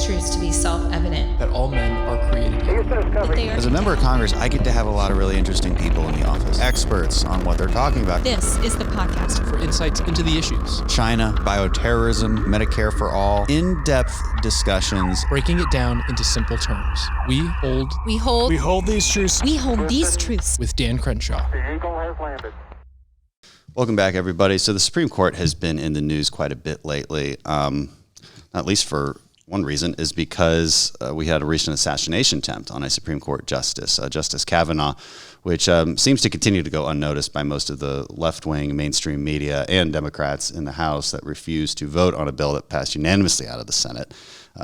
these truths to be self-evident. That all men are created equal. As a member of Congress, I get to have a lot of really interesting people in the office. Experts on what they're talking about. This is the podcast For insights into the issues. China, bioterrorism, Medicare for all. In-depth discussions. Breaking it down into simple terms. We hold these truths. We hold these truths. with Dan Crenshaw. The Eagle has landed. Welcome back, everybody. So the Supreme Court has been in the news quite a bit lately, at least for one reason, is because we had a recent assassination attempt on a Supreme Court justice, Justice Kavanaugh, which seems to continue to go unnoticed by most of the left-wing mainstream media and Democrats in the House that refuse to vote on a bill that passed unanimously out of the Senate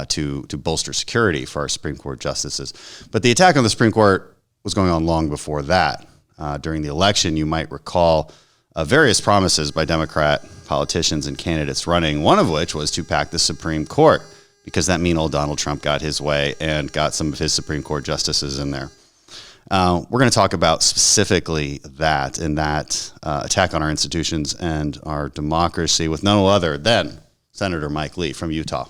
to bolster security for our Supreme Court justices. But the attack on the Supreme Court was going on long before that. During the election, you might recall various promises by Democrat politicians and candidates running, one of which was to pack the Supreme Court, because that mean old Donald Trump got his way and got some of his Supreme Court justices in there. We're going to talk about specifically that and that attack on our institutions and our democracy with none other than Senator Mike Lee from Utah.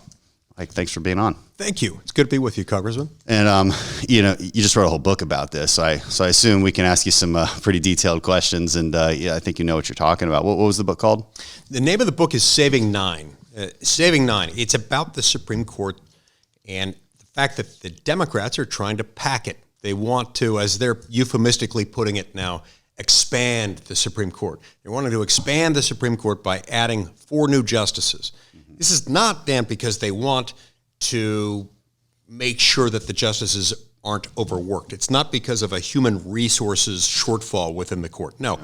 Mike, thanks for being on. Thank you. It's good to be with you, Congressman. And, you just wrote a whole book about this. So I assume we can ask you some pretty detailed questions. And I think you know what you're talking about. What was the book called? The name of the book is Saving Nine. Saving Nine. It's about the Supreme Court and the fact that the Democrats are trying to pack it. They want to, as they're euphemistically putting it now, expand the Supreme Court. They wanted to expand the Supreme Court by adding 4 new justices. This is not, Dan, because they want to make sure that the justices aren't overworked. It's not because of a human resources shortfall within the court. No.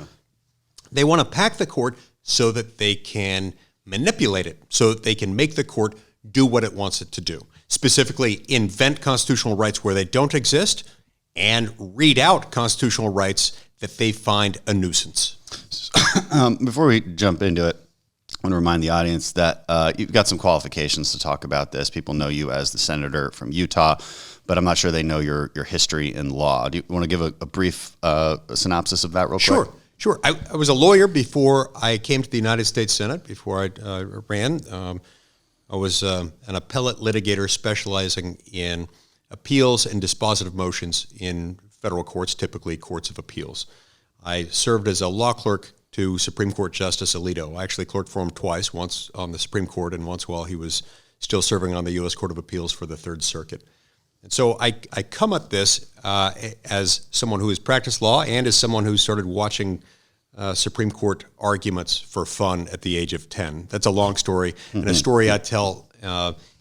They want to pack the court so that they can manipulate it, so that they can make the court do what it wants it to do. Specifically, invent constitutional rights where they don't exist and read out constitutional rights that they find a nuisance. Before we jump into it, I want to remind the audience that you've got some qualifications to talk about this. People know you as the senator from Utah, but I'm not sure they know your history in law. Do you want to give a brief synopsis of that real quick? Sure. I was a lawyer before I came to the United States Senate, before I ran. I was an appellate litigator specializing in appeals and dispositive motions in federal courts, typically courts of appeals. I served as a law clerk to Supreme Court Justice Alito. I actually clerked for him twice, once on the Supreme Court and once while he was still serving on the U.S. Court of Appeals for the Third Circuit. And so I come at this as someone who has practiced law and as someone who started watching Supreme Court arguments for fun at the age of 10. That's a long story, and a story I tell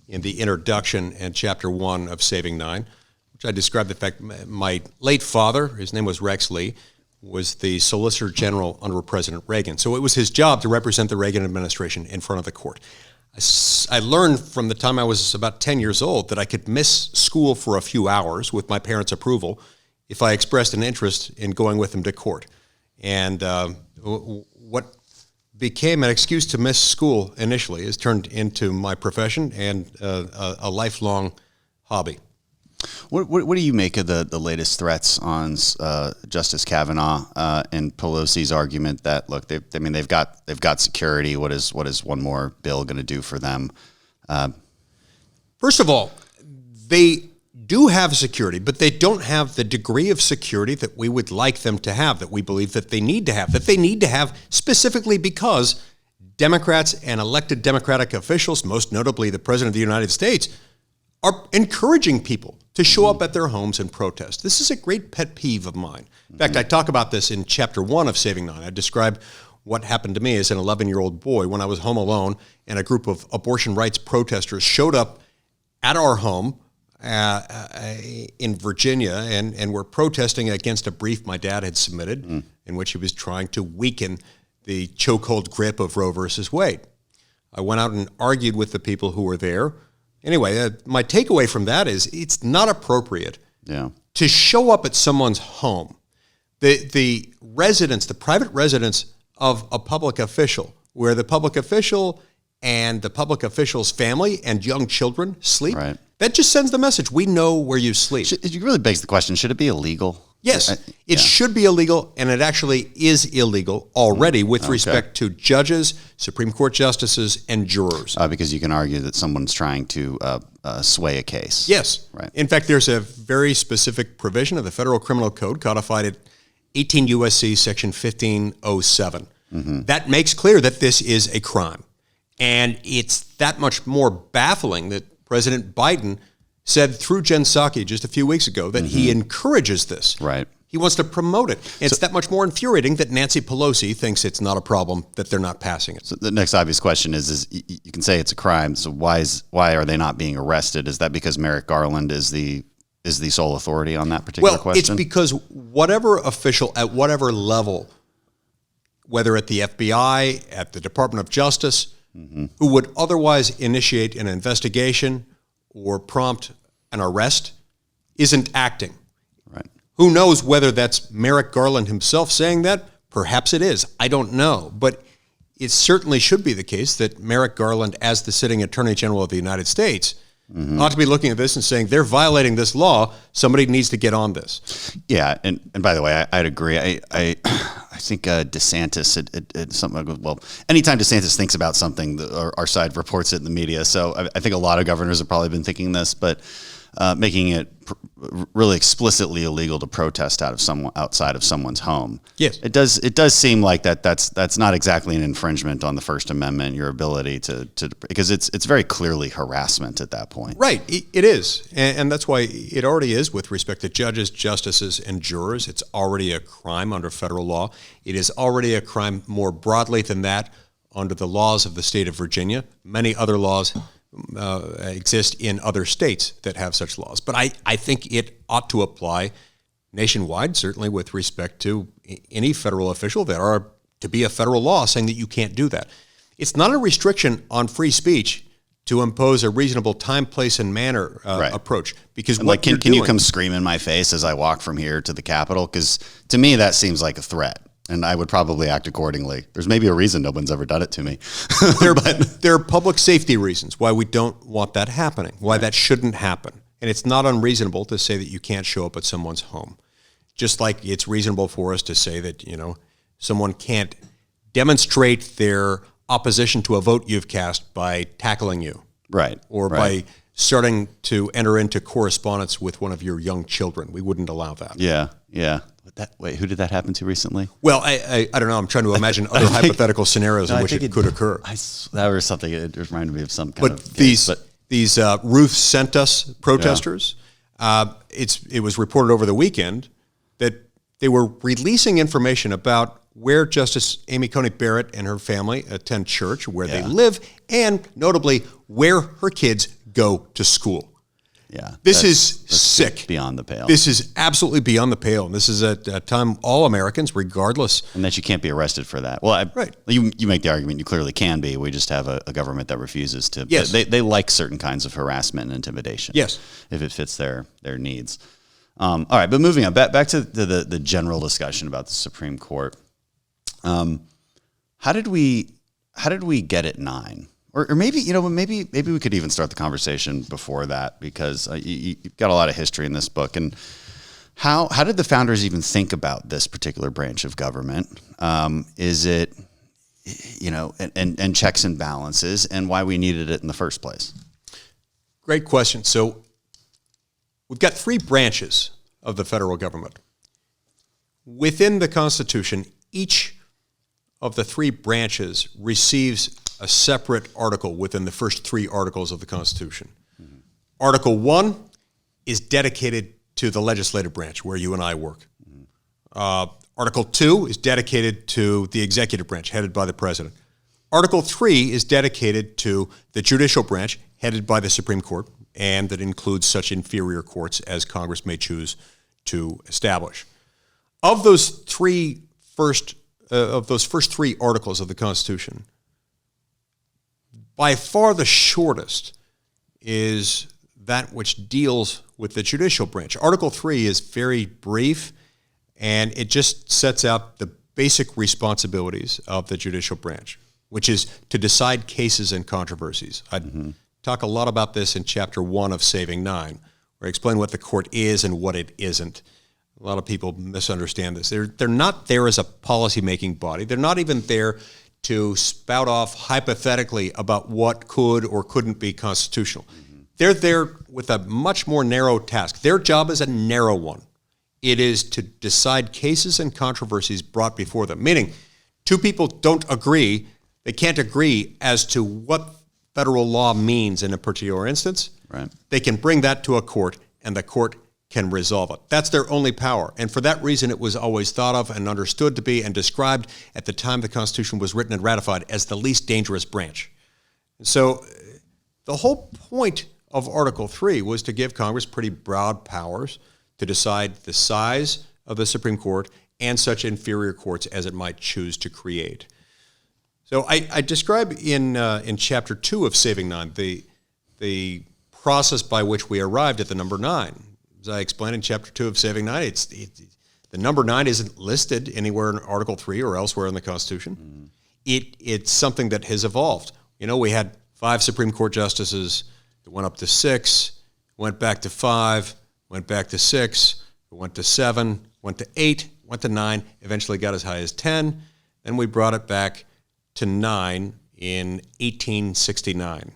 in the introduction and chapter 1 of Saving Nine, which I describe the fact my late father, his name was Rex Lee, was the Solicitor General under President Reagan. So it was his job to represent the Reagan administration in front of the court. I learned from the time I was about 10 years old that I could miss school for a few hours with my parents' approval if I expressed an interest in going with them to court. And what became an excuse to miss school initially has turned into my profession and a lifelong hobby. What do you make of the latest threats on Justice Kavanaugh and Pelosi's argument that look, they've got security. What is one more bill going to do for them? First of all, they do have security, but they don't have the degree of security that we would like them to have, that we believe that they need to have specifically because Democrats and elected Democratic officials, most notably the President of the United States, are encouraging people to show up at their homes and protest. This is a great pet peeve of mine. In fact, I talk about this in chapter 1 of Saving Nine. I describe what happened to me as an 11-year-old boy when I was home alone and a group of abortion rights protesters showed up at our home in Virginia and were protesting against a brief my dad had submitted in which he was trying to weaken the chokehold grip of Roe versus Wade. I went out and argued with the people who were there. Anyway, my takeaway from that is it's not appropriate to show up at someone's home. The residence, the private residence of a public official, where the public official and the public official's family and young children sleep, that just sends the message, we know where you sleep. It really begs the question, should it be illegal Yes, it should be illegal, and it actually is illegal already with respect to judges, Supreme Court justices, and jurors. Because you can argue that someone's trying to sway a case. Yes. Right. In fact, there's a very specific provision of the Federal Criminal Code codified at 18 U.S.C. Section 1507. That makes clear that this is a crime. And it's that much more baffling that President Biden said through Jen Psaki just a few weeks ago that he encourages this. Right. He wants to promote it. It's that much more infuriating that Nancy Pelosi thinks it's not a problem, that they're not passing it. So the next obvious question is you can say it's a crime, so why are they not being arrested? Is that because Merrick Garland is the sole authority on that particular question? Well, it's because whatever official at whatever level, whether at the FBI, at the Department of Justice, who would otherwise initiate an investigation or prompt an arrest, isn't acting. Right. Who knows whether that's Merrick Garland himself saying that? Perhaps it is. I don't know. But it certainly should be the case that Merrick Garland, as the sitting Attorney General of the United States, ought to be looking at this and saying, they're violating this law. Somebody needs to get on this. Yeah, and by the way, I'd agree. I think DeSantis, it's something. Well, anytime DeSantis thinks about something, our side reports it in the media. So I think a lot of governors have probably been thinking this, but making it really explicitly illegal to protest outside of someone's home. Yes, it does seem like that's not exactly an infringement on the First Amendment. Your ability to because it's very clearly harassment at that point. Right, it is, and that's why it already is with respect to judges, justices, and jurors. It's already a crime under federal law. It is already a crime more broadly than that under the laws of the state of Virginia. Many other laws exist in other states that have such laws. But I think it ought to apply nationwide, certainly with respect to any federal official. There are to be a federal law saying that you can't do that. It's not a restriction on free speech to impose a reasonable time, place, and manner approach. Because and can you come scream in my face as I walk from here to the Capitol? Because to me, that seems like a threat. And I would probably act accordingly. There's maybe a reason no one's ever done it to me. There are public safety reasons why we don't want that happening, why that shouldn't happen. And it's not unreasonable to say that you can't show up at someone's home. Just like it's reasonable for us to say that, someone can't demonstrate their opposition to a vote you've cast by tackling you. Right. Or by starting to enter into correspondence with one of your young children. We wouldn't allow that. Yeah. Wait, who did that happen to recently? Well, I don't know. I'm trying to imagine other hypothetical scenarios in which it could occur. That was something. It reminded me of some kind of. These Ruth Sent Us protesters. It was reported over the weekend that they were releasing information about where Justice Amy Coney Barrett and her family attend church, where they live, and notably where her kids go to school. Yeah, this is sick. Beyond the pale. This is absolutely beyond the pale. And this is a time all Americans, regardless. And that you can't be arrested for that. Well, you make the argument you clearly can be. We just have a government that refuses to. Yes. They like certain kinds of harassment and intimidation. Yes. If it fits their needs. All right, but moving on, back to the general discussion about the Supreme Court. How did we get at 9? Or maybe maybe we could even start the conversation before that, because you've got a lot of history in this book. And how did the founders even think about this particular branch of government? Is it and checks and balances, and why we needed it in the first place? Great question. So we've got 3 branches of the federal government. Within the Constitution, each of the 3 branches receives a separate article within the first 3 articles of the Constitution. Mm-hmm. Article 1 is dedicated to the legislative branch, where you and I work. Mm-hmm. Article 2 is dedicated to the executive branch, headed by the president. Article 3 is dedicated to the judicial branch, headed by the Supreme Court, and that includes such inferior courts as Congress may choose to establish. Of those first 3 articles of the Constitution, by far the shortest is that which deals with the judicial branch. Article 3 is very brief, and it just sets out the basic responsibilities of the judicial branch, which is to decide cases and controversies. I talk a lot about this in Chapter 1 of Saving 9, where I explain what the court is and what it isn't. A lot of people misunderstand this. They're not there as a policy-making body. They're not even there to spout off hypothetically about what could or couldn't be constitutional. They're there with a much more narrow task. Their job is a narrow one. It is to decide cases and controversies brought before them, meaning two people don't agree. They can't agree as to what federal law means in a particular instance. Right. They can bring that to a court, and the court can resolve it. That's their only power. And for that reason, it was always thought of and understood to be and described at the time the Constitution was written and ratified as the least dangerous branch. So the whole point of Article 3 was to give Congress pretty broad powers to decide the size of the Supreme Court and such inferior courts as it might choose to create. So I describe in Chapter 2 of Saving 9 the process by which we arrived at the number 9. As I explained in Chapter 2 of Saving 9, the number 9 isn't listed anywhere in Article 3 or elsewhere in the Constitution. It's something that has evolved. You know, we had 5 Supreme Court justices. It went up to 6, went back to 5, went back to 6, it went to 7, went to 8, went to 9, eventually got as high as 10. Then we brought it back to 9 in 1869.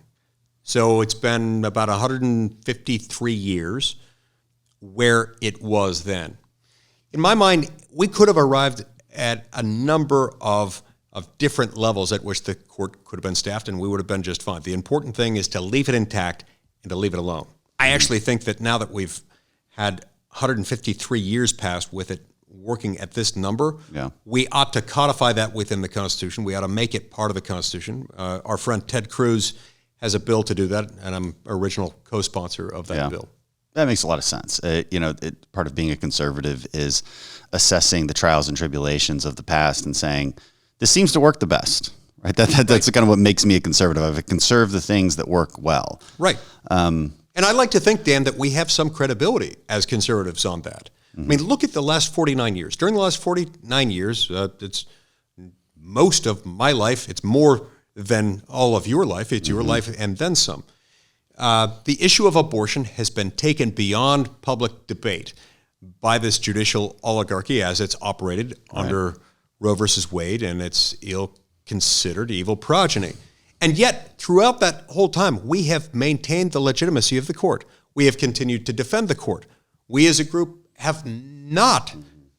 So it's been about 153 years where it was then. In my mind, we could have arrived at a number of different levels at which the court could have been staffed, and we would have been just fine. The important thing is to leave it intact and to leave it alone. I actually think that now that we've had 153 years passed with it working at this number, we ought to codify that within the Constitution. We ought to make it part of the Constitution. Our friend Ted Cruz has a bill to do that, and I'm original co-sponsor of that bill. That makes a lot of sense. Part of being a conservative is assessing the trials and tribulations of the past and saying, this seems to work the best, right? That's kind of what makes me a conservative. I conserve the things that work well. Right. And I like to think, Dan, that we have some credibility as conservatives on that. I mean, look at the last 49 years. During the last 49 years, it's most of my life. It's more than all of your life. It's your life and then some. The issue of abortion has been taken beyond public debate by this judicial oligarchy as it's operated under Roe versus Wade and its ill-considered evil progeny. And yet, throughout that whole time, we have maintained the legitimacy of the court. We have continued to defend the court. We as a group have not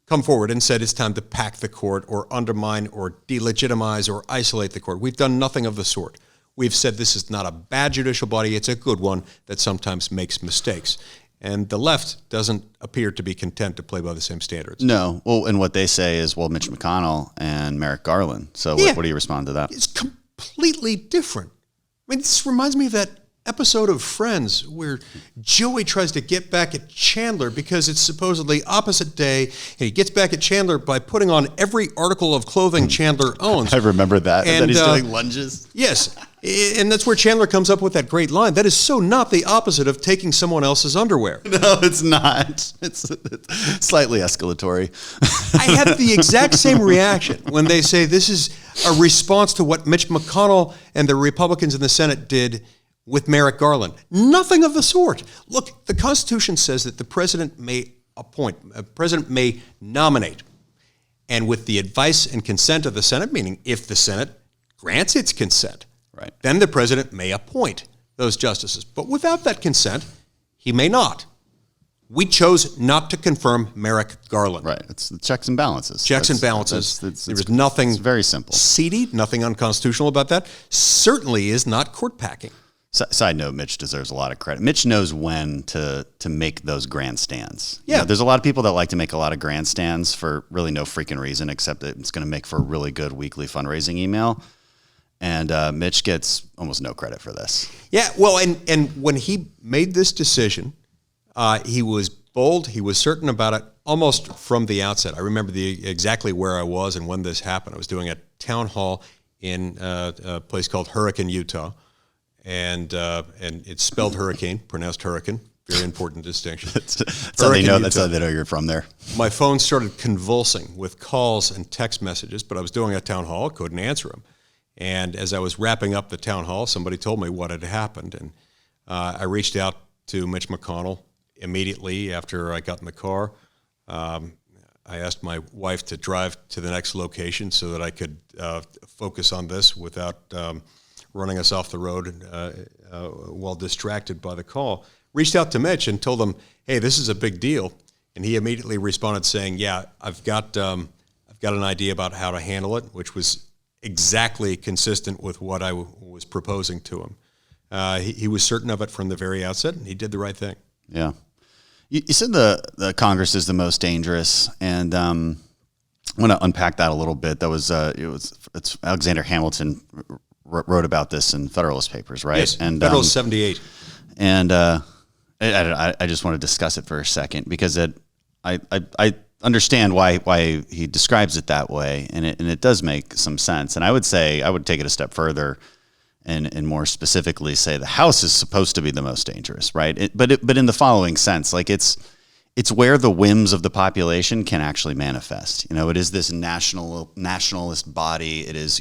come forward and said it's time to pack the court or undermine or delegitimize or isolate the court. We've done nothing of the sort. We've said this is not a bad judicial body, it's a good one that sometimes makes mistakes. And the left doesn't appear to be content to play by the same standards. No. Well, and what they say is, well, Mitch McConnell and Merrick Garland. So what do you respond to that? It's completely different. I mean, this reminds me of that episode of Friends where Joey tries to get back at Chandler because it's supposedly opposite day, and he gets back at Chandler by putting on every article of clothing Chandler owns. I remember that. And then he's doing lunges. Yes. And that's where Chandler comes up with that great line. That is so not the opposite of taking someone else's underwear. No, it's not. It's slightly escalatory. I had the exact same reaction when they say this is a response to what Mitch McConnell and the Republicans in the Senate did with Merrick Garland. Nothing of the sort. Look, the Constitution says that the president may appoint, a president may nominate, and with the advice and consent of the Senate, meaning if the Senate grants its consent, then the president may appoint those justices. But without that consent, he may not. We chose not to confirm Merrick Garland. Right. It's the checks and balances. Checks and balances. There was nothing it's very simple. Seedy, nothing unconstitutional about that. Certainly is not court-packing. Side note, Mitch deserves a lot of credit. Mitch knows when to make those grandstands. Yeah. There's a lot of people that like to make a lot of grandstands for really no freaking reason, except that it's going to make for a really good weekly fundraising email. And Mitch gets almost no credit for this. Yeah, well, and when he made this decision, he was bold. He was certain about it almost from the outset. I remember exactly where I was and when this happened. I was doing a town hall in a place called Hurricane, Utah, and it's spelled hurricane, pronounced hurricane. Very important distinction. That's how they know. That's how they know you're from there. My phone started convulsing with calls and text messages, but I was doing a town hall, couldn't answer them. And as I was wrapping up the town hall, somebody told me what had happened. And I reached out to Mitch McConnell immediately after I got in the car. I asked my wife to drive to the next location so that I could focus on this without running us off the road while distracted by the call. Reached out to Mitch and told him, "Hey, this is a big deal," and he immediately responded saying, "Yeah, I've got an idea about how to handle it," which was exactly consistent with what I was proposing to him. He was certain of it from the very outset, and he did the right thing. Yeah. You said the Congress is the most dangerous, and I want to unpack that a little bit. That was it's Alexander Hamilton wrote about this in Federalist Papers, right? Yes, and Federalist 78. And I just want to discuss it for a second because I understand why he describes it that way, and it does make some sense. And I would say I would take it a step further and more specifically say the House is supposed to be the most dangerous, right? But in the following sense, like it's where the whims of the population can actually manifest. It is this nationalist body. It is,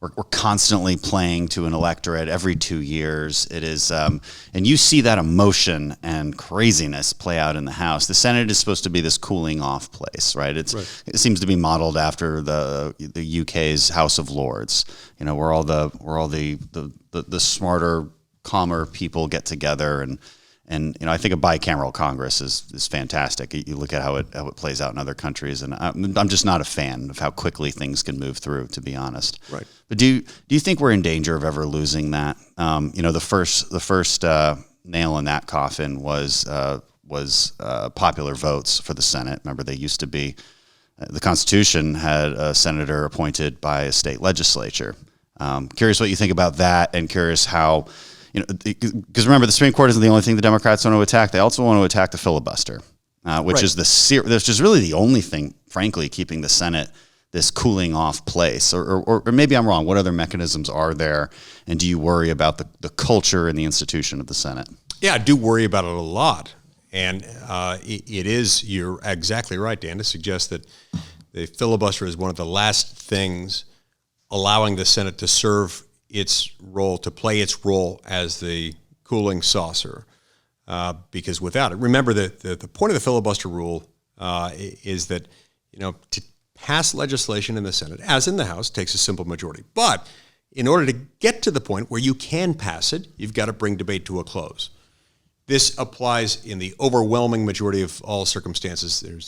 we're constantly playing to an electorate every 2 years. It is, and you see that emotion and craziness play out in the House. The Senate is supposed to be this cooling off place, right? It seems to be modeled after the UK's House of Lords. Where all the smarter, calmer people get together and I think a bicameral Congress is fantastic. You look at how it plays out in other countries, and I'm just not a fan of how quickly things can move through, to be honest. Right. But do you think we're in danger of ever losing that? The first nail in that coffin was popular votes for the Senate. Remember, they used to be the Constitution had a senator appointed by a state legislature. Curious what you think about that, and curious how. Because remember, the Supreme Court isn't the only thing the Democrats want to attack. They also want to attack the filibuster, which is which is really the only thing, frankly, keeping the Senate this cooling off place. Or maybe I'm wrong. What other mechanisms are there? And do you worry about the culture and the institution of the Senate? Yeah, I do worry about it a lot. And it is, you're exactly right, Dan, to suggest that the filibuster is one of the last things allowing the Senate to serve its role, to play its role as the cooling saucer, because without it, remember that the point of the filibuster rule is that to pass legislation in the Senate, as in the House, takes a simple majority. But in order to get to the point where you can pass it, you've got to bring debate to a close. This applies in the overwhelming majority of all circumstances. There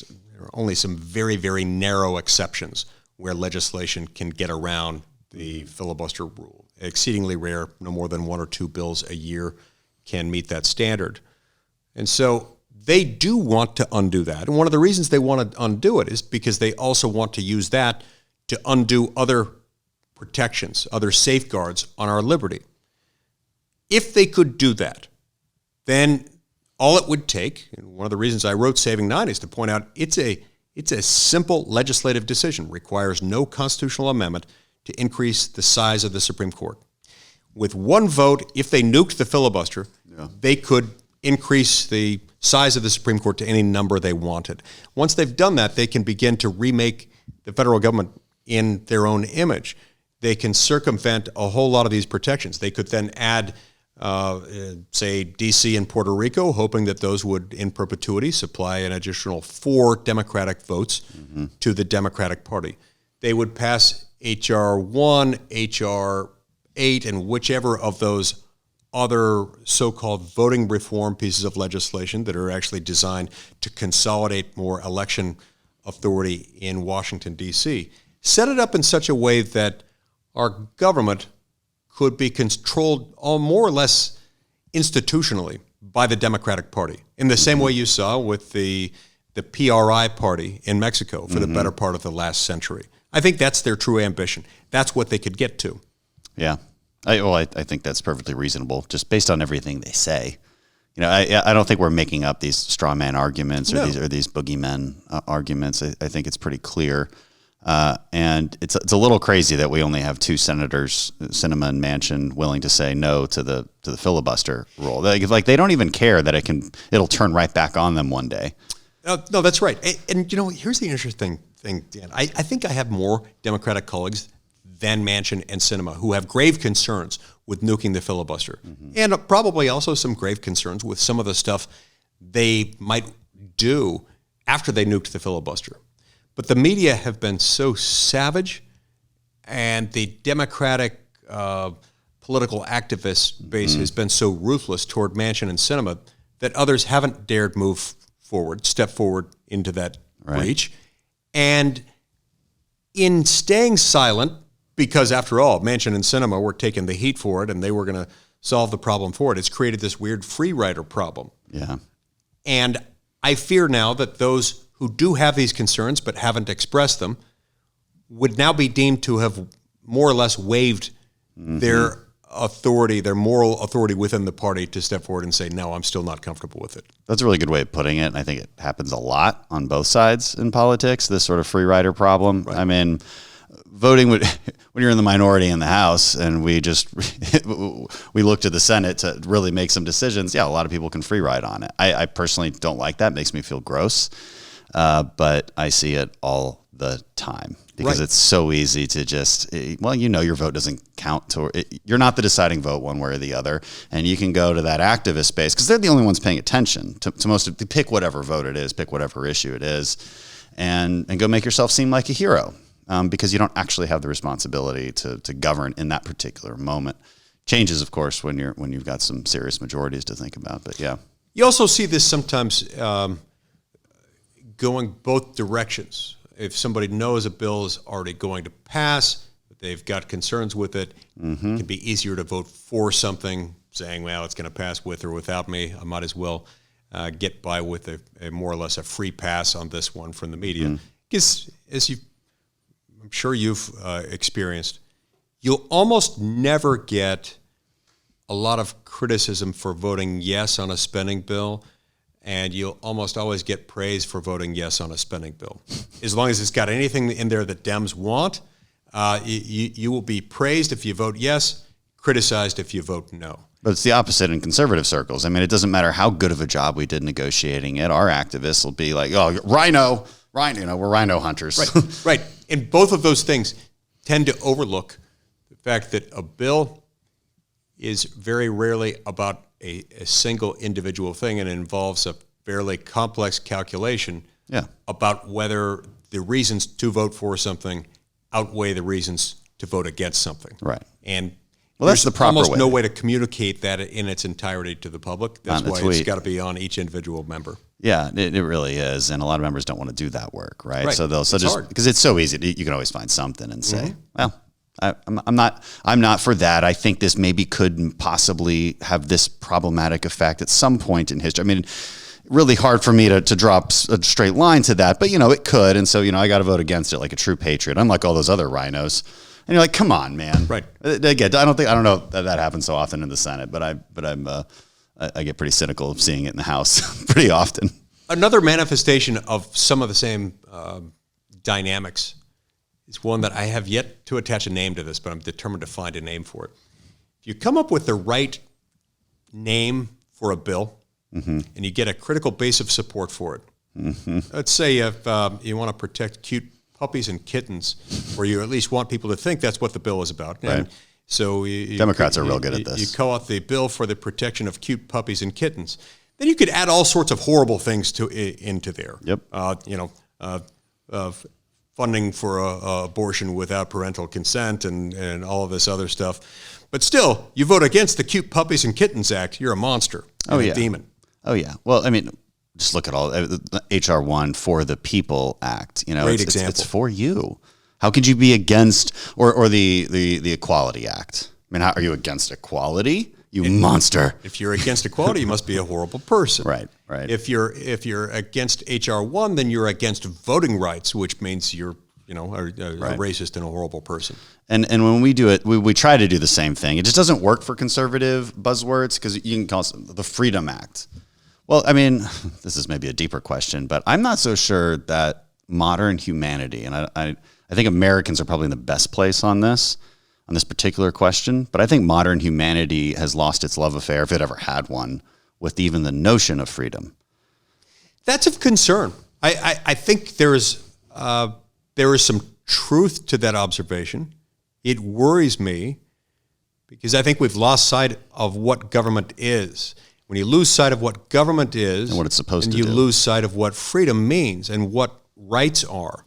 are only some very, very narrow exceptions where legislation can get around the filibuster rule. Exceedingly rare, no more than 1 or 2 bills a year can meet that standard. And so they do want to undo that. And one of the reasons they want to undo it is because they also want to use that to undo other protections, other safeguards on our liberty. If they could do that, then all it would take, and one of the reasons I wrote Saving 9 is to point out it's a simple legislative decision, requires no constitutional amendment to increase the size of the Supreme Court. With one vote, if they nuked the filibuster, they could increase the size of the Supreme Court to any number they wanted. Once they've done that, they can begin to remake the federal government in their own image. They can circumvent a whole lot of these protections. They could then add, say, D.C. and Puerto Rico, hoping that those would, in perpetuity, supply an additional 4 Democratic votes to the Democratic Party. They would pass H.R. 1, H.R. 8, and whichever of those other so-called voting reform pieces of legislation that are actually designed to consolidate more election authority in Washington, D.C. Set it up in such a way that our government could be controlled more or less institutionally by the Democratic Party, in the same way you saw with the PRI party in Mexico for the better part of the last century. I think that's their true ambition. That's what they could get to. Yeah. I think that's perfectly reasonable, just based on everything they say. I don't think we're making up these straw man arguments or these boogeymen arguments. I think it's pretty clear. And it's a little crazy that we only have 2 senators, Sinema and Manchin, willing to say no to the filibuster rule. Like they don't even care that it'll turn right back on them one day. No, that's right. And here's the interesting thing, Dan. I think I have more Democratic colleagues than Manchin and Sinema who have grave concerns with nuking the filibuster, and probably also some grave concerns with some of the stuff they might do after they nuked the filibuster. But the media have been so savage, and the Democratic political activist base has been so ruthless toward Manchin and Sinema that others haven't dared step forward into that breach. And in staying silent, because after all, Manchin and Sinema were taking the heat for it, and they were going to solve the problem for it, it's created this weird Freerider problem. Yeah. And I fear now that those who do have these concerns but haven't expressed them would now be deemed to have more or less waived their authority, their moral authority within the party to step forward and say, no, I'm still not comfortable with it. That's a really good way of putting it. And I think it happens a lot on both sides in politics, this sort of Freerider problem. Right. I mean, voting when you're in the minority in the House and we look to the Senate to really make some decisions, yeah, a lot of people can free ride on it. I personally don't like that. It makes me feel gross. But I see it all the time because it's so easy to just, your vote doesn't count. You're not the deciding vote one way or the other. And you can go to that activist space because they're the only ones paying attention to most of, to pick whatever vote it is, pick whatever issue it is, and go make yourself seem like a hero. Because you don't actually have the responsibility to govern in that particular moment. Changes, of course, when you've got some serious majorities to think about. But yeah, you also see this sometimes going both directions. If somebody knows a bill is already going to pass, but they've got concerns with it, it can be easier to vote for something, saying, "Well, it's going to pass with or without me. I might as well get by with a more or less a free pass on this one from the media." Because I'm sure you've experienced, you'll almost never get a lot of criticism for voting yes on a spending bill, and you'll almost always get praise for voting yes on a spending bill. As long as it's got anything in there that Dems want, you will be praised if you vote yes, criticized if you vote no. But it's the opposite in conservative circles. I mean, it doesn't matter how good of a job we did negotiating it. Our activists will be like, "Oh, rhino, we're rhino hunters." Right, right. And both of those things tend to overlook the fact that a bill is very rarely about a single individual thing, and it involves a fairly complex calculation about whether the reasons to vote for something outweigh the reasons to vote against something. Right. And that's the proper almost way. No way to communicate that in its entirety to the public. That's why it's got to be on each individual member. Yeah, it really is, and a lot of members don't want to do that work, right? Right. So just hard. because it's so easy, you can always find something and say, "Well, I'm not for that. I think this maybe could possibly have this problematic effect at some point in history." I mean, really hard for me to drop a straight line to that, but it could, and so I got to vote against it like a true patriot, unlike all those other rhinos. And you're like, "Come on, man!" Right? Again, I don't know that happens so often in the Senate, but I get pretty cynical of seeing it in the House pretty often. Another manifestation of some of the same dynamics is one that I have yet to attach a name to this, but I'm determined to find a name for it. If you come up with the right name for a bill, and you get a critical base of support for it, let's say if you want to protect cute puppies and kittens, or you at least want people to think that's what the bill is about. Right. And so Democrats are real good at this. You call out the bill for the protection of cute puppies and kittens. Then you could add all sorts of horrible things into there. Yep. Funding for abortion without parental consent and all of this other stuff. But still, you vote against the Cute Puppies and Kittens Act, you're a monster. You're a demon. Oh, yeah. Well, I mean, just look at all H.R. 1 for the People Act. Great example. It's for you. How could you be against or the Equality Act? I mean, how are you against equality? You monster. If you're against equality, you must be a horrible person. Right. If you're against H.R. 1, then you're against voting rights, which means you're a racist and a horrible person. And when we do it, we try to do the same thing. It just doesn't work for conservative buzzwords because you can call it the Freedom Act. Well, I mean, this is maybe a deeper question, but I'm not so sure that modern humanity, and I think Americans are probably in the best place on this particular question, but I think modern humanity has lost its love affair, if it ever had one, with even the notion of freedom. That's of concern. I think there is some truth to that observation. It worries me because I think we've lost sight of what government is. when you lose sight of what government is And what it's supposed and to you do. lose sight of what freedom means and what rights are.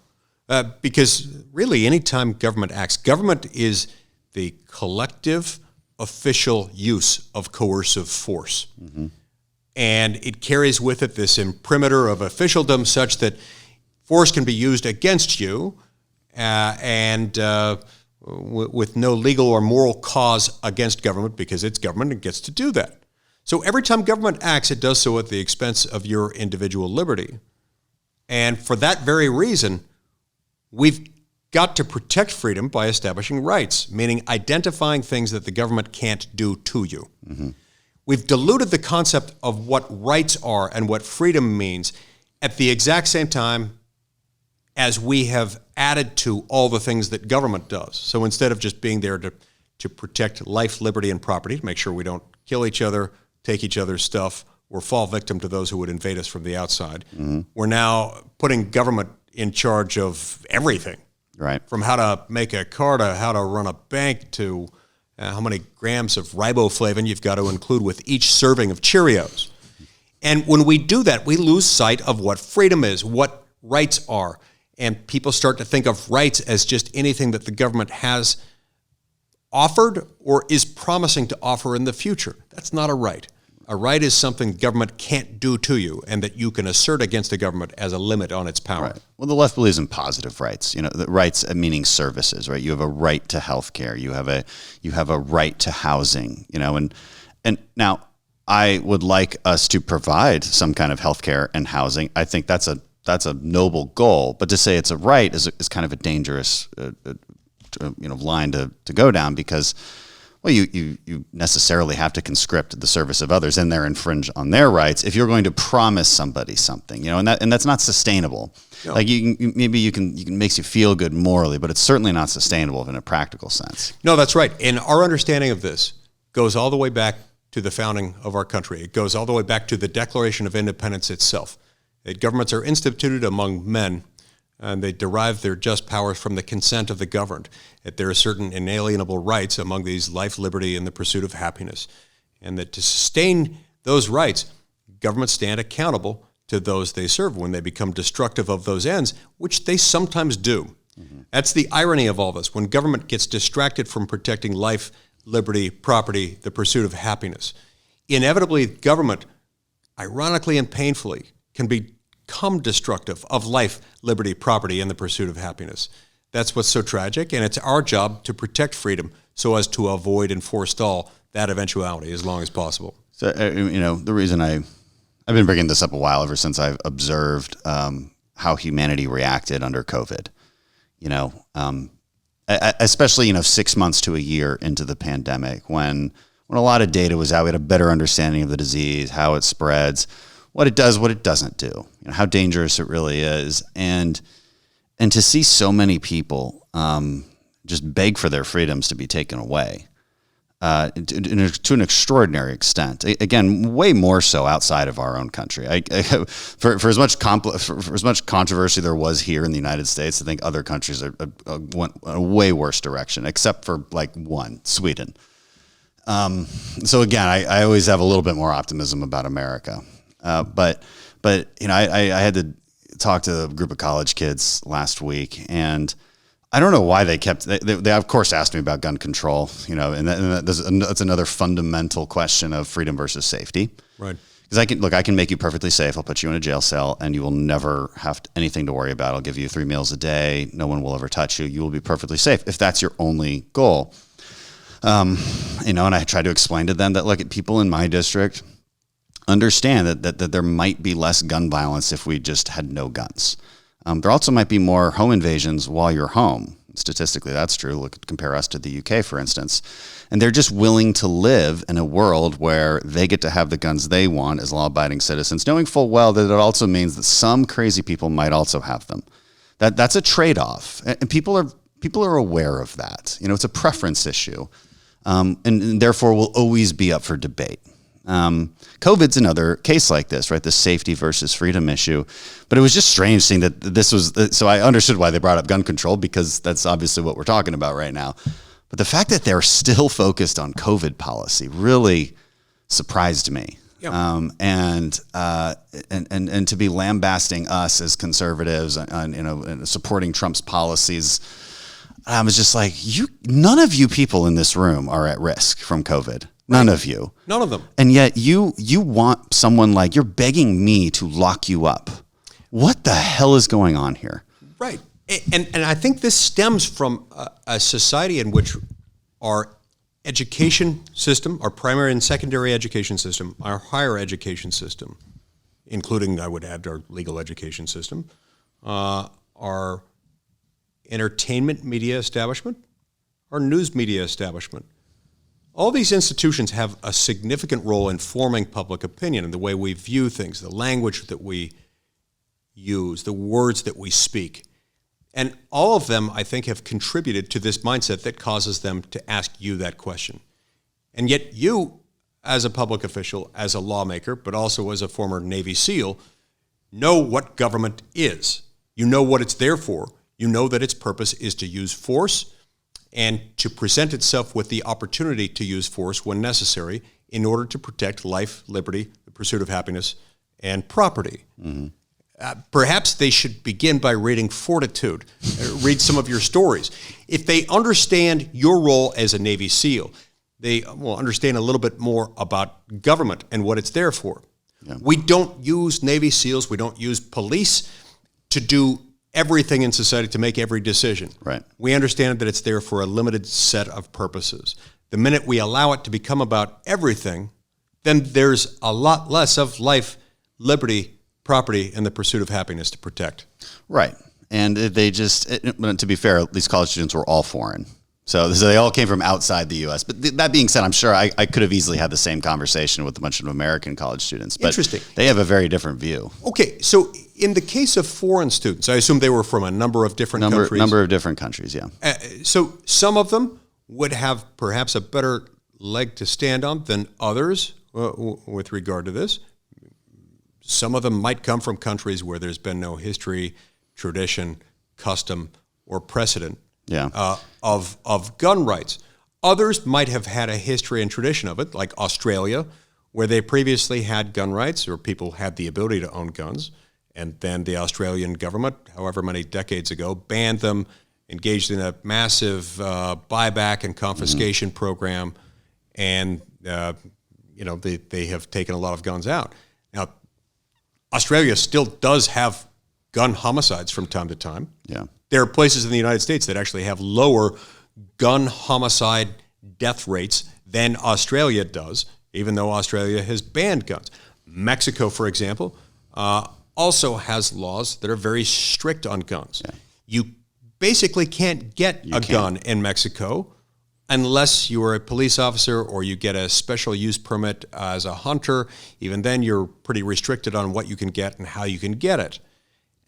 Because really, anytime government acts, government is the collective official use of coercive force. And it carries with it this imprimatur of officialdom such that force can be used against you with no legal or moral cause against government because it's government and gets to do that. So every time government acts, it does so at the expense of your individual liberty. And for that very reason, we've got to protect freedom by establishing rights, meaning identifying things that the government can't do to you. We've diluted the concept of what rights are and what freedom means at the exact same time as we have added to all the things that government does. So instead of just being there to protect life, liberty, and property, to make sure we don't kill each other, take each other's stuff, or fall victim to those who would invade us from the outside, we're now putting government in charge of everything. Right. From how to make a car to how to run a bank to how many grams of riboflavin you've got to include with each serving of Cheerios. And when we do that, we lose sight of what freedom is, what rights are. And people start to think of rights as just anything that the government has offered or is promising to offer in the future. That's not a right. A right is something government can't do to you and that you can assert against the government as a limit on its power. Right. Well, the left believes in positive rights. You know, the rights meaning services, right? You have a right to health care. You have a right to housing, you know, and now I would like us to provide some kind of health care and housing. I think that's a noble goal, but to say it's a right is kind of a dangerous line to go down because, well, you necessarily have to conscript the service of others and they're infringe on their rights if you're going to promise somebody something, you know, and that's not sustainable. No. Like maybe you can makes you feel good morally, but it's certainly not sustainable in a practical sense. No, that's right. And our understanding of this goes all the way back to the founding of our country. It goes all the way back to the Declaration of Independence itself. That governments are instituted among men, and they derive their just powers from the consent of the governed. That there are certain inalienable rights among these life, liberty, and the pursuit of happiness. And that to sustain those rights, governments stand accountable to those they serve when they become destructive of those ends, which they sometimes do. That's the irony of all this. When government gets distracted from protecting life, liberty, property, the pursuit of happiness, inevitably government, ironically and painfully, can become destructive of life, liberty, property, and the pursuit of happiness. That's what's so tragic, and it's our job to protect freedom so as to avoid and forestall that eventuality as long as possible. So, the reason I've been bringing this up a while, ever since I've observed how humanity reacted under COVID, especially, 6 months to a year into the pandemic, when a lot of data was out, we had a better understanding of the disease, how it spreads, what it does, what it doesn't do, how dangerous it really is. And to see so many people just beg for their freedoms to be taken away to an extraordinary extent. Again, way more so outside of our own country. For as much controversy there was here in the United States, I think other countries went a way worse direction, except for one, Sweden. So again, I always have a little bit more optimism about America. But I had to talk to a group of college kids last week, and I don't know why they of course asked me about gun control, and that's another fundamental question of freedom versus safety. Right. Because I can make you perfectly safe. I'll put you in a jail cell and you will never have anything to worry about. I'll give you 3 meals a day. No one will ever touch you. You will be perfectly safe if that's your only goal. And I tried to explain to them that, people in my district understand that there might be less gun violence if we just had no guns. There also might be more home invasions while you're home. Statistically, that's true. Compare us to the UK, for instance. And they're just willing to live in a world where they get to have the guns they want as law-abiding citizens, knowing full well that it also means that some crazy people might also have them. That's a trade-off, and people are aware of that. It's a preference issue, and therefore will always be up for debate. COVID's another case like this, right? The safety versus freedom issue. But it was just strange seeing that this was, so I understood why they brought up gun control, because that's obviously what we're talking about right now. But the fact that they're still focused on COVID policy really surprised me. and to be lambasting us as conservatives and supporting Trump's policies. I was just like, none of you people in this room are at risk from COVID. None of you. None of them. And yet you want someone like, you're begging me to lock you up. What the hell is going on here? Right. And I think this stems from a society in which our education system, our primary and secondary education system, our higher education system, including, I would add, our legal education system, our entertainment media establishment, our news media establishment. All these institutions have a significant role in forming public opinion and the way we view things, the language that we use, the words that we speak. And all of them, I think, have contributed to this mindset that causes them to ask you that question. And yet you, as a public official, as a lawmaker, but also as a former Navy SEAL, know what government is. You know what it's there for. You know that its purpose is to use force and to present itself with the opportunity to use force when necessary in order to protect life, liberty, the pursuit of happiness, and property. Mm-hmm. Perhaps they should begin by reading Fortitude, read some of your stories. If they understand your role as a Navy SEAL, they will understand a little bit more about government and what it's there for. Yeah. We don't use Navy SEALs, we don't use police to do everything in society, to make every decision. Right. We understand that it's there for a limited set of purposes. The minute we allow it to become about everything, then there's a lot less of life, liberty, property, and the pursuit of happiness to protect. Right. And to be fair, these college students were all foreign. So they all came from outside the U.S. But that being said, I'm sure I could have easily had the same conversation with a bunch of American college students. But interesting. They have a very different view. Okay, so in the case of foreign students, I assume they were from a number of different countries. Number of different countries, yeah. So some of them would have perhaps a better leg to stand on than others with regard to this. Some of them might come from countries where there's been no history, tradition, custom, or precedent of gun rights. Others might have had a history and tradition of it, like Australia, where they previously had gun rights, or people had the ability to own guns, and then the Australian government, however many decades ago, banned them, engaged in a massive buyback and confiscation program, and they have taken a lot of guns out. Now, Australia still does have gun homicides from time to time. Yeah. There are places in the United States that actually have lower gun homicide death rates than Australia does, even though Australia has banned guns. Mexico, for example, also has laws that are very strict on guns. Yeah. You basically can't get a gun in Mexico unless you are a police officer or you get a special use permit as a hunter. Even then, you're pretty restricted on what you can get and how you can get it.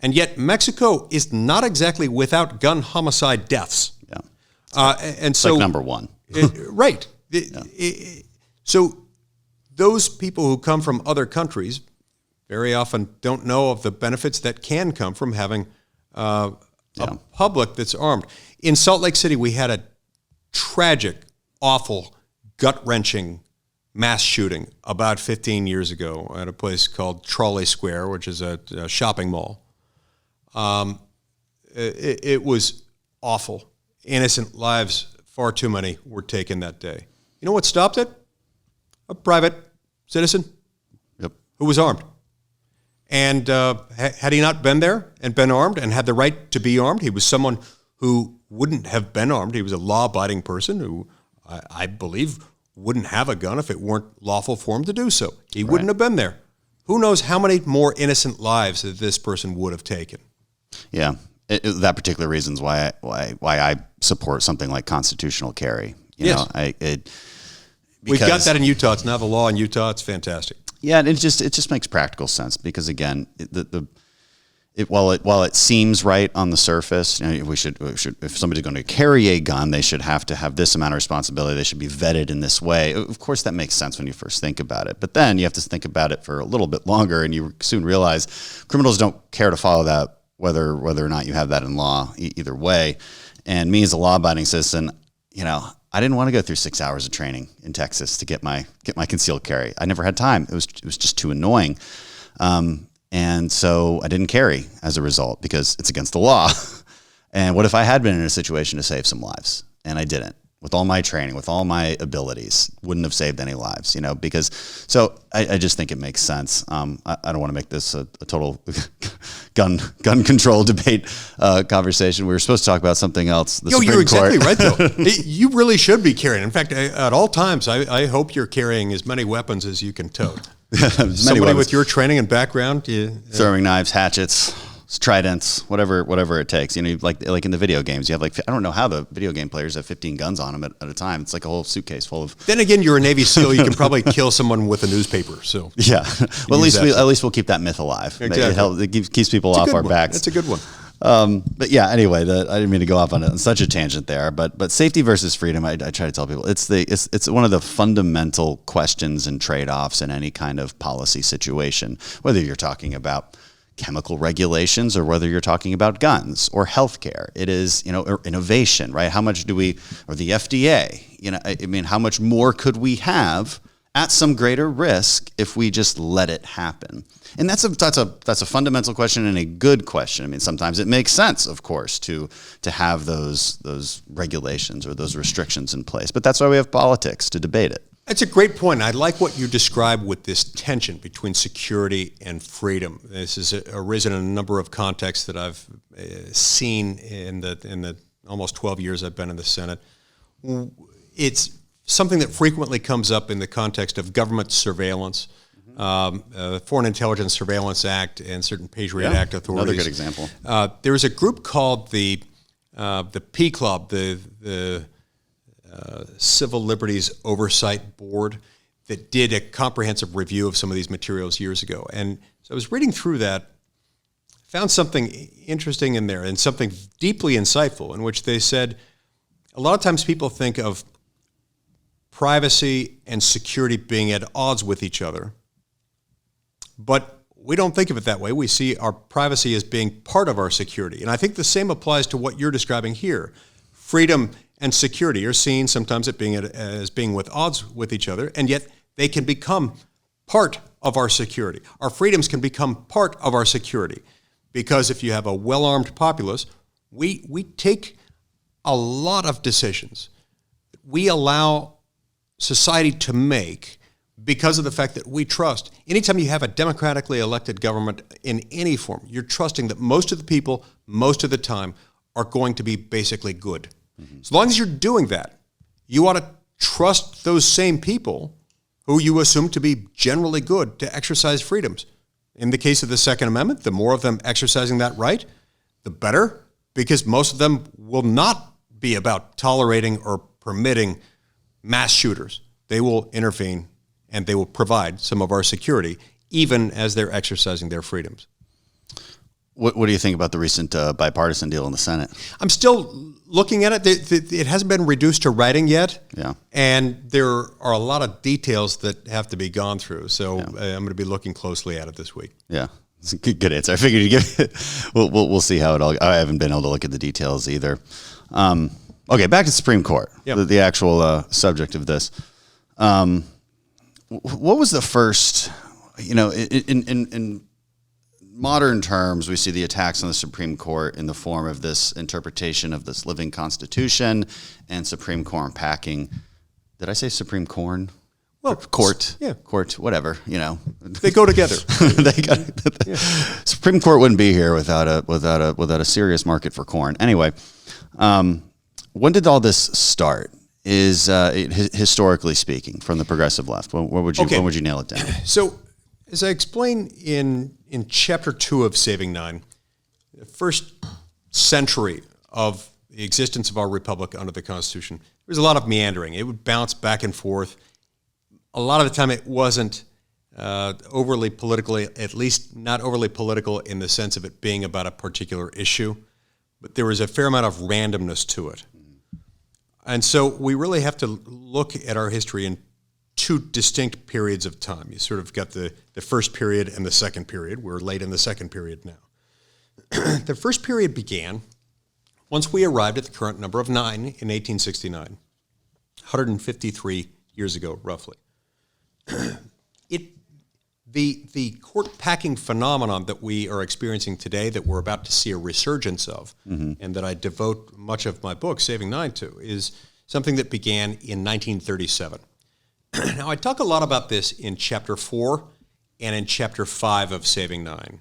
And yet, Mexico is not exactly without gun homicide deaths. Yeah, and so like number one, right? So those people who come from other countries very often don't know of the benefits that can come from having a public that's armed. In Salt Lake City, we had a tragic, awful, gut-wrenching mass shooting about 15 years ago at a place called Trolley Square, which is a shopping mall. It was awful. Innocent lives, far too many, were taken that day. You know what stopped it? A private citizen who was armed. And had he not been there and been armed and had the right to be armed, he was someone who wouldn't have been armed. He was a law-abiding person who, I believe, wouldn't have a gun if it weren't lawful for him to do so. He wouldn't have been there. Who knows how many more innocent lives that this person would have taken? Yeah, that particular reason is why I support something like constitutional carry. You know, we've got that in Utah. It's now the law in Utah. It's fantastic. Yeah, and it just makes practical sense because again, while it seems right on the surface, you know, we should if somebody's going to carry a gun, they should have to have this amount of responsibility. They should be vetted in this way. Of course, that makes sense when you first think about it, but then you have to think about it for a little bit longer, and you soon realize criminals don't care to follow that whether or not you have that in law either way. And me as a law-abiding citizen, you know, I didn't want to go through 6 hours of training in Texas to get my concealed carry. I never had time. It was just too annoying. And so I didn't carry as a result because it's against the law. And what if I had been in a situation to save some lives and I didn't? With all my training, with all my abilities, wouldn't have saved any lives, because, so I just think it makes sense. I don't want to make this a total gun control debate conversation. We were supposed to talk about something else. You're exactly right, though. You really should be carrying. In fact, at all times, I hope you're carrying as many weapons as you can tote. Somebody with your training and background, throwing knives, hatchets, tridents, whatever it takes. Like in the video games, you have I don't know how the video game players have 15 guns on them at a time. It's like a whole suitcase full of. Then again, you're a Navy SEAL. You can probably kill someone with a newspaper. So yeah, well, at least we'll keep that myth alive. Exactly. It keeps people off our backs. That's a good one. But yeah, anyway, I didn't mean to go off on such a tangent there. But safety versus freedom, I try to tell people it's one of the fundamental questions and trade-offs in any kind of policy situation, whether you're talking about chemical regulations or whether you're talking about guns or healthcare. It is, or innovation, right? How much do we, or the FDA, how much more could we have at some greater risk if we just let it happen? And that's a fundamental question and a good question. Sometimes it makes sense, of course, to have those regulations or those restrictions in place, but that's why we have politics to debate it. That's a great point. I like what you describe with this tension between security and freedom. This has arisen in a number of contexts that I've seen in the almost 12 years I've been in the Senate. It's something that frequently comes up in the context of government surveillance, Foreign Intelligence Surveillance Act and certain Patriot Act authorities. Another good example. There's a group called the P Club, the Civil Liberties Oversight Board, that did a comprehensive review of some of these materials years ago. And so I was reading through that, found something interesting in there and something deeply insightful, in which they said a lot of times people think of privacy and security being at odds with each other, but we don't think of it that way. We see our privacy as being part of our security. And I think the same applies to what you're describing here. Freedom and security are seen sometimes as being with odds with each other, and yet they can become part of our security. Our freedoms can become part of our security, because if you have a well-armed populace, we take a lot of decisions we allow society to make because of the fact that we trust. Anytime you have a democratically elected government in any form, you're trusting that most of the people, most of the time, are going to be basically good. Mm-hmm. As long as you're doing that, you ought to trust those same people who you assume to be generally good to exercise freedoms. In the case of the Second Amendment, the more of them exercising that right, the better, because most of them will not be about tolerating or permitting mass shooters. They will intervene and they will provide some of our security, even as they're exercising their freedoms. What do you think about the recent bipartisan deal in the Senate? I'm still looking at it. It hasn't been reduced to writing yet. Yeah. And there are a lot of details that have to be gone through. So I'm going to be looking closely at it this week. Yeah. It's a good answer. I figured you'd give it. We'll see how it all. I haven't been able to look at the details either. Okay, back to the Supreme Court. Yep. The actual subject of this. What was the first? In modern terms, we see the attacks on the Supreme Court in the form of this interpretation of this living Constitution and Supreme Courtpacking. Did I say Supreme Corn? Well, court, whatever. They go together. Supreme Court wouldn't be here without a serious market for corn. Anyway, when did all this start? Is historically speaking, from the progressive left, when would you nail it down? So, as I explained in Chapter 2 of Saving Nine, the first century of the existence of our republic under the Constitution, there was a lot of meandering. It would bounce back and forth. A lot of the time it wasn't overly political, at least not overly political in the sense of it being about a particular issue, but there was a fair amount of randomness to it. And so we really have to look at our history in two distinct periods of time. You sort of got the first period and the second period. We're late in the second period now. The first period began once we arrived at the current number of 9 in 1869. 153 years ago, roughly. The court-packing phenomenon that we are experiencing today, that we're about to see a resurgence of, and that I devote much of my book, Saving Nine, to, is something that began in 1937. Now, I talk a lot about this in Chapter 4 and in Chapter 5 of Saving Nine.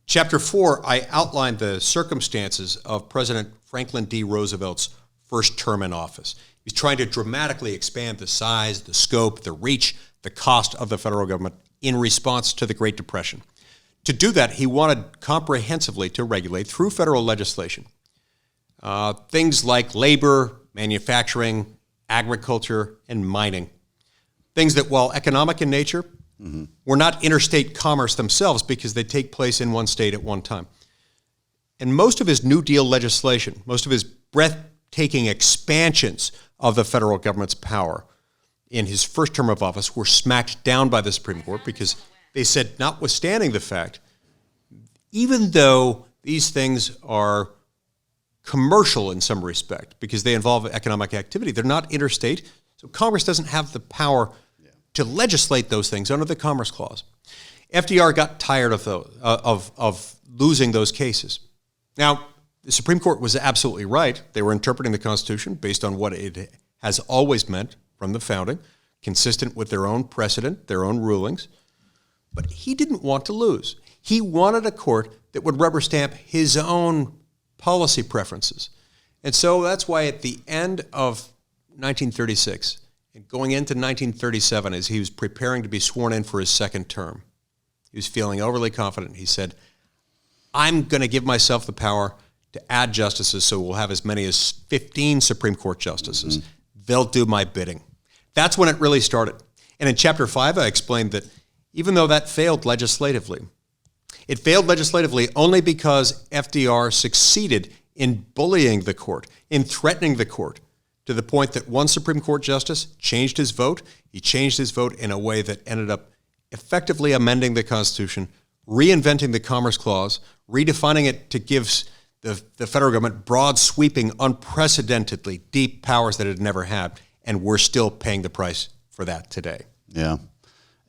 Chapter 4, I outlined the circumstances of President Franklin D. Roosevelt's first term in office. He was trying to dramatically expand the size, the scope, the reach, the cost of the federal government in response to the Great Depression. To do that, he wanted comprehensively to regulate, through federal legislation, things like labor, manufacturing, agriculture, and mining. Things that, while economic in nature, were not interstate commerce themselves because they take place in one state at one time. And most of his New Deal legislation, most of his breathtaking expansions of the federal government's power in his first term of office were smacked down by the Supreme Court because they said, notwithstanding the fact, even though these things are commercial in some respect because they involve economic activity, they're not interstate, so Congress doesn't have the power to legislate those things under the Commerce Clause. FDR got tired of those, of losing those cases. Now, the Supreme Court was absolutely right. They were interpreting the Constitution based on what it has always meant from the founding, consistent with their own precedent, their own rulings. But he didn't want to lose. He wanted a court that would rubber stamp his own policy preferences. And so that's why at the end of 1936, and going into 1937, as he was preparing to be sworn in for his second term, he was feeling overly confident. He said, I'm going to give myself the power to add justices, so we'll have as many as 15 Supreme Court justices. They'll do my bidding. That's when it really started. And in Chapter 5, I explained that even though that failed legislatively, it failed legislatively only because FDR succeeded in bullying the court, in threatening the court, to the point that one Supreme Court justice changed his vote. He changed his vote in a way that ended up effectively amending the Constitution, reinventing the Commerce Clause, redefining it to give the federal government broad, sweeping, unprecedentedly deep powers that it had never had, and we're still paying the price for that today. Yeah.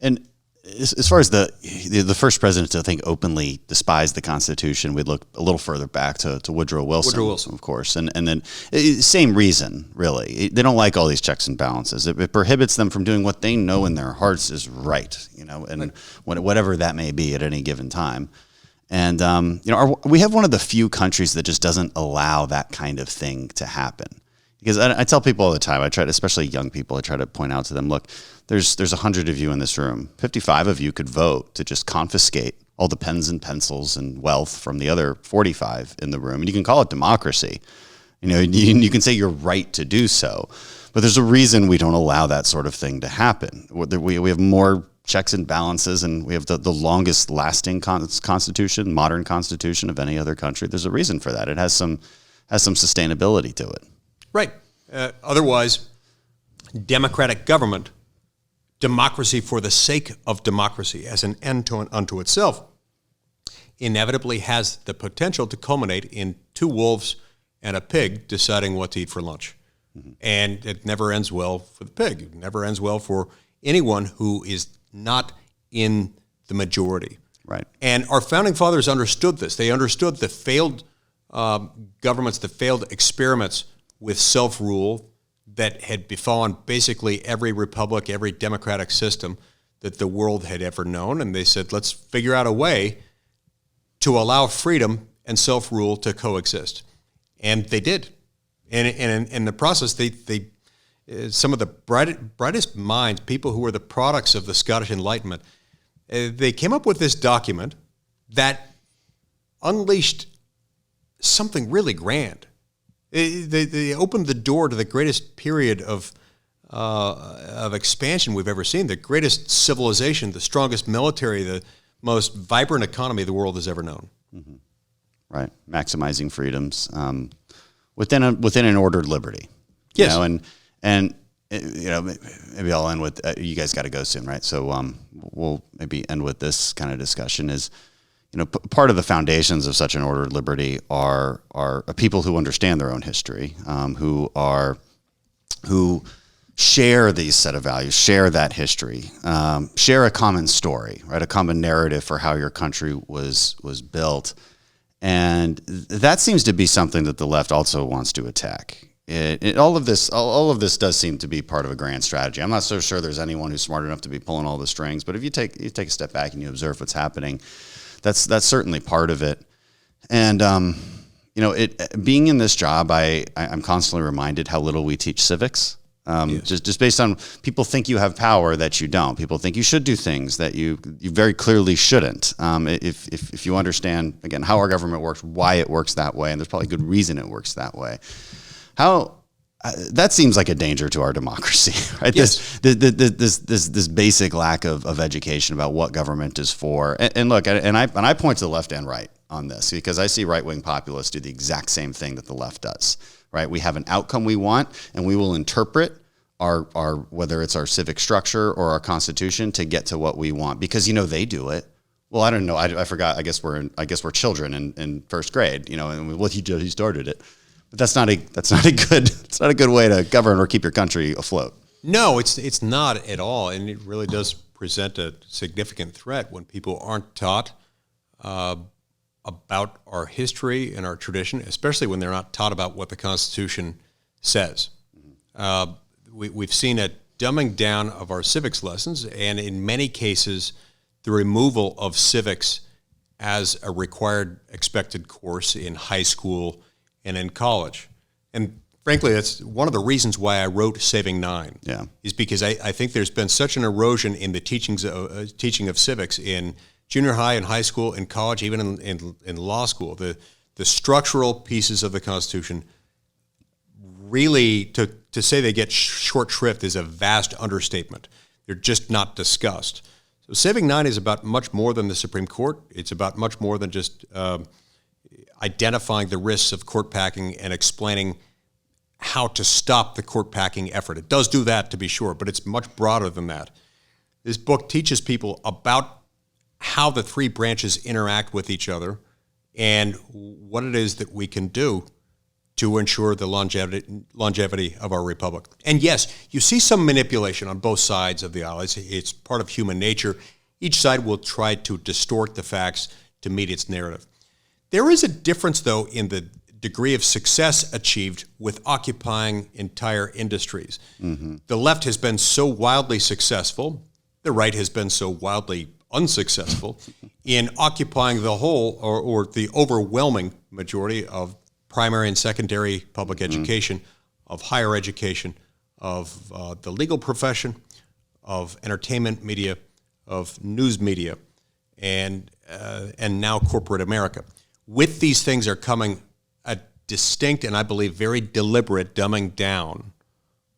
And as far as the first president to, I think, openly despise the Constitution, we'd look a little further back to Woodrow Wilson, of course. And then same reason, really. They don't like all these checks and balances. It prohibits them from doing what they know in their hearts is right, and whatever that may be at any given time. And, we have one of the few countries that just doesn't allow that kind of thing to happen. Because I tell people all the time, especially young people, I try to point out to them, look, there's 100 of you in this room. 55 of you could vote to just confiscate all the pens and pencils and wealth from the other 45 in the room. And you can call it democracy. You can say you're right to do so. But there's a reason we don't allow that sort of thing to happen. We have more checks and balances, and we have the longest lasting constitution, modern constitution of any other country. There's a reason for that. It has some sustainability to it. Right. Otherwise, democratic government, democracy for the sake of democracy as an end unto itself, inevitably has the potential to culminate in two wolves and a pig deciding what to eat for lunch. And it never ends well for the pig. It never ends well for anyone who is not in the majority. Right. And our founding fathers understood this. They understood the failed governments, the failed experiments with self-rule that had befallen basically every republic, every democratic system that the world had ever known. And they said, let's figure out a way to allow freedom and self-rule to coexist. And they did. And in the process, they some of the brightest minds, people who were the products of the Scottish Enlightenment, they came up with this document that unleashed something really grand. They opened the door to the greatest period of expansion we've ever seen, the greatest civilization, the strongest military, the most vibrant economy the world has ever known. Mm-hmm. Right, maximizing freedoms within an ordered liberty. Yes, and maybe I'll end with you guys got to go soon, right? So we'll maybe end with this kind of discussion is. Part of the foundations of such an ordered liberty are people who understand their own history, who share these set of values, share that history, share a common story, right? A common narrative for how your country was built. And that seems to be something that the left also wants to attack. All of this does seem to be part of a grand strategy. I'm not so sure there's anyone who's smart enough to be pulling all the strings, but if you take a step back and you observe what's happening, that's certainly part of it. And being in this job, I'm constantly reminded how little we teach civics. Yes. Just based on people think you have power that you don't. People think you should do things that you very clearly shouldn't. If you understand, again, how our government works, why it works that way, and there's probably good reason it works that way. That seems like a danger to our democracy, right? Yes. This basic lack of education about what government is for. And look, I point to the left and right on this because I see right-wing populists do the exact same thing that the left does. Right, we have an outcome we want, and we will interpret our whether it's our civic structure or our constitution to get to what we want because they do it. Well, I don't know. I forgot. I guess we're children in first grade. And he started it, but that's not a good way to govern or keep your country afloat. No, it's not at all, and it really does present a significant threat when people aren't taught about our history and our tradition, especially when they're not taught about what the Constitution says. We've seen a dumbing down of our civics lessons, and in many cases, the removal of civics as a required expected course in high school and in college. And frankly, that's one of the reasons why I wrote Saving Nine, is because I think there's been such an erosion in the teaching of civics in junior high and high school, in college, even in law school. The structural pieces of the Constitution, really, to say they get short shrift is a vast understatement. They're just not discussed. So Saving Nine is about much more than the Supreme Court. It's about much more than just identifying the risks of court packing and explaining how to stop the court packing effort. It does do that, to be sure, but it's much broader than that. This book teaches people about how the three branches interact with each other and what it is that we can do to ensure the longevity of our republic. And yes, you see some manipulation on both sides of the aisle. It's part of human nature. Each side will try to distort the facts to meet its narrative. There is a difference, though, in the degree of success achieved with occupying entire industries. Mm-hmm. The left has been so wildly successful. The right has been so wildly unsuccessful in occupying the whole or the overwhelming majority of primary and secondary public education, of higher education, of the legal profession, of entertainment media, of news media, and now corporate America. With these things are coming a distinct and I believe very deliberate dumbing down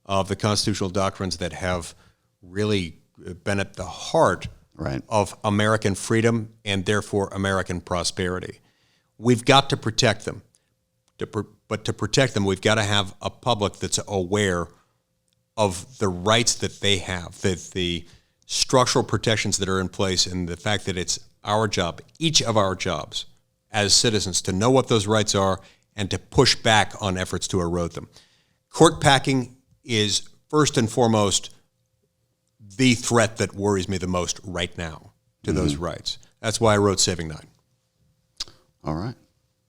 of the constitutional doctrines that have really been at the heart of American freedom and therefore American prosperity. We've got to protect them. But to protect them, we've got to have a public that's aware of the rights that they have, that the structural protections that are in place, and the fact that it's our job, each of our jobs as citizens, to know what those rights are and to push back on efforts to erode them. Court packing is first and foremost the threat that worries me the most right now to those rights. That's why I wrote Saving Nine. All right.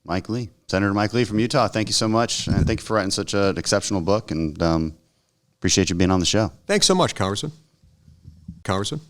Mike Lee, Senator Mike Lee from Utah, thank you so much. And thank you for writing such an exceptional book, and appreciate you being on the show. Thanks so much, Congressman. Congressman.